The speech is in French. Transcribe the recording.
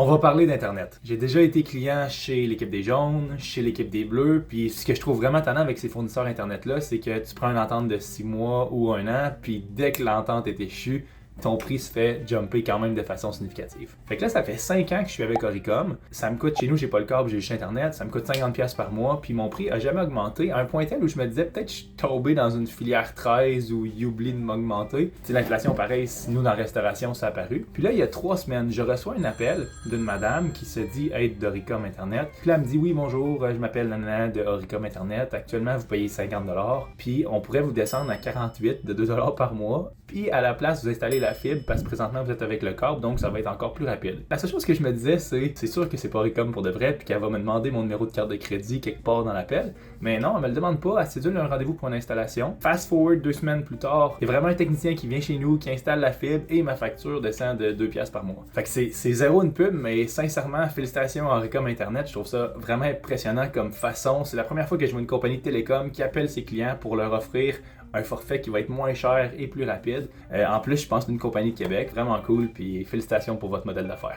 On va parler d'Internet. J'ai déjà été client chez l'équipe des jaunes, chez l'équipe des bleus, puis ce que je trouve vraiment tannant avec ces fournisseurs Internet-là, c'est que tu prends une entente de 6 mois ou un an, puis dès que l'entente est échue, ton prix se fait jumper quand même de façon significative. Fait que là, ça fait 5 ans que je suis avec Oricom. Ça me coûte, chez nous, j'ai pas le câble, j'ai juste Internet, ça me coûte 50$ par mois, puis mon prix a jamais augmenté, à un point tel où je me disais peut-être que je suis tombé dans une filière 13 où ils oublient de m'augmenter. Tu sais, l'inflation, pareil, nous, dans la restauration, ça a apparu. Puis là, il y a 3 semaines, je reçois un appel d'une madame qui se dit être d'Oricom Internet. Puis là, elle me dit, oui, bonjour, je m'appelle Nana de Oricom Internet. Actuellement, vous payez 50$, puis on pourrait vous descendre à 48 de 2$ par mois. Puis à la place, vous installez la fibre parce que présentement vous êtes avec le câble, donc ça va être encore plus rapide. La seule chose que je me disais, c'est sûr que c'est pas Oricom pour de vrai, puis qu'elle va me demander mon numéro de carte de crédit quelque part dans l'appel. Mais non, elle me le demande pas, elle sédule un rendez-vous pour une installation. Fast forward 2 semaines plus tard, il y a vraiment un technicien qui vient chez nous, qui installe la fibre et ma facture descend de 2$ par mois. Fait que c'est zéro une pub, mais sincèrement, félicitations à Oricom Internet, je trouve ça vraiment impressionnant comme façon. C'est la première fois que je vois une compagnie de télécom qui appelle ses clients pour leur offrir un forfait qui va être moins cher et plus rapide. En plus, je pense d'une compagnie de Québec, vraiment cool, puis félicitations pour votre modèle d'affaires.